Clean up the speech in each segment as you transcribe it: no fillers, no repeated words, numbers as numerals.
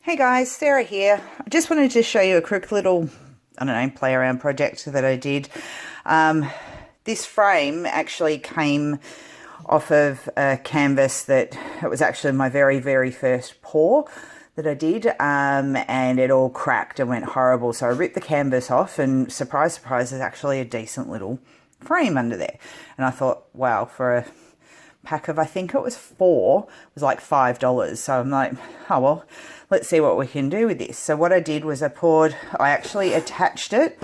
Hey guys, Sarah here. I just wanted to show you a quick little, I don't know, play around project that I did. This frame actually came off of a canvas that it was actually my very first pour that I did, and it all cracked and went horrible. So I ripped the canvas off and surprise, there's actually a decent little frame under there. And I thought, wow, for a pack of, I think it was 4, it was like $5. So I'm like, oh well, let's see what we can do with this. So what I did was I actually attached it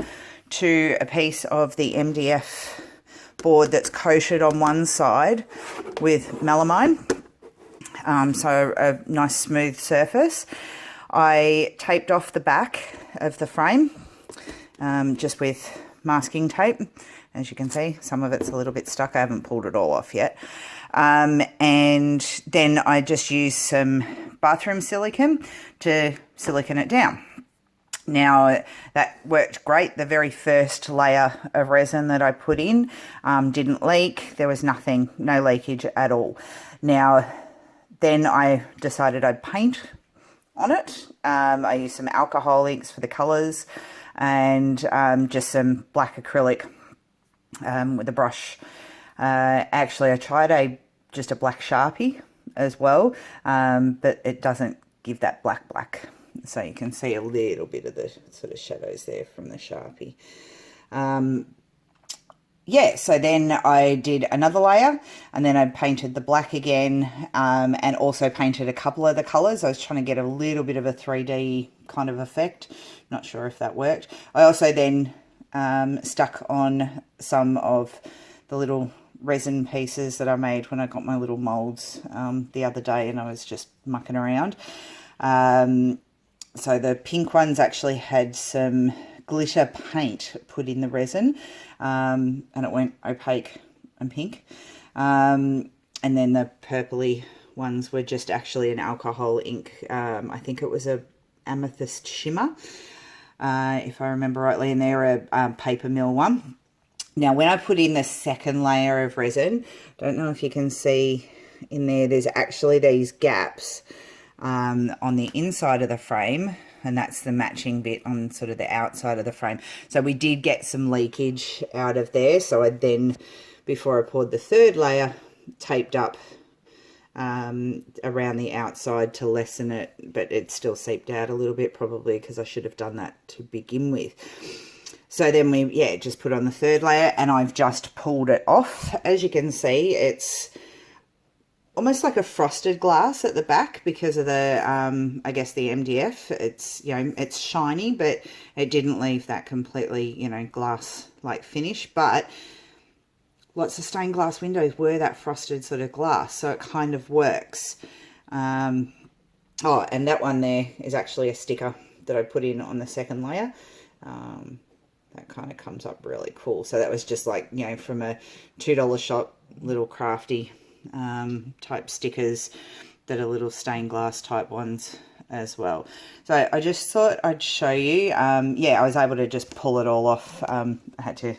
to a piece of the MDF board that's coated on one side with melamine, so a nice smooth surface. I taped off the back of the frame just with masking tape. As you can see, some of it's a little bit stuck. I haven't pulled it all off yet. And then I just used some bathroom silicone to silicone it down. Now, that worked great. The very first layer of resin that I put in didn't leak. There was no leakage at all. Now, then I decided I'd paint on it. I used some alcohol inks for the colours and just some black acrylic with a brush. Actually, I tried just a black Sharpie as well, but it doesn't give that black. So you can see a little bit of the sort of shadows there from the Sharpie. Yeah, so then I did another layer and then I painted the black again, and also painted a couple of the colours. I was trying to get a little bit of a 3D kind of effect. Not sure if that worked. I also then stuck on some of the little resin pieces that I made when I got my little moulds the other day, and I was just mucking around. So the pink ones actually had some glitter paint put in the resin, and it went opaque and pink. And then the purpley ones were just actually an alcohol ink. I think it was a amethyst shimmer, if I remember rightly, and they're a paper mill one. Now, when I put in the second layer of resin, don't know if you can see in there's actually these gaps on the inside of the frame, and that's the matching bit on sort of the outside of the frame. So we did get some leakage out of there. So I then, before I poured the third layer, taped up around the outside to lessen it, but it still seeped out a little bit, probably because I should have done that to begin with. So then we, just put on the third layer, and I've just pulled it off. As you can see, it's almost like a frosted glass at the back because of the, I guess, the MDF. It's, it's shiny, but it didn't leave that completely, glass-like finish. But lots of stained glass windows were that frosted sort of glass, so it kind of works. Oh, and that one there is actually a sticker that I put in on the second layer. That kind of comes up really cool. So that was just like, from a $2 shop, little crafty type stickers that are little stained glass type ones as well. So I just thought I'd show you. I was able to just pull it all off. I had to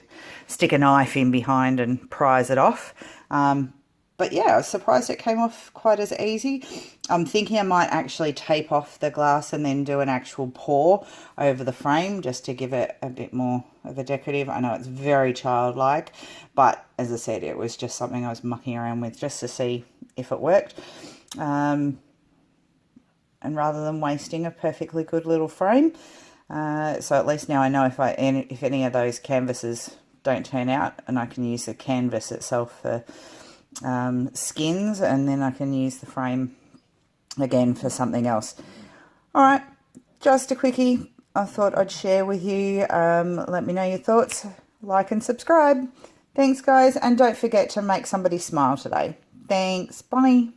stick a knife in behind and prise it off. But yeah, I was surprised it came off quite as easy. I'm thinking I might actually tape off the glass and then do an actual pour over the frame just to give it a bit more of a decorative. I know it's very childlike, but as I said, it was just something I was mucking around with just to see if it worked. And rather than wasting a perfectly good little frame, so at least now I know if any of those canvases don't turn out, and I can use the canvas itself for skins, and then I can use the frame again for something else. All right, just a quickie I thought I'd share with you. Let me know your thoughts, like and subscribe. Thanks guys, and don't forget to make somebody smile today. Thanks, bye.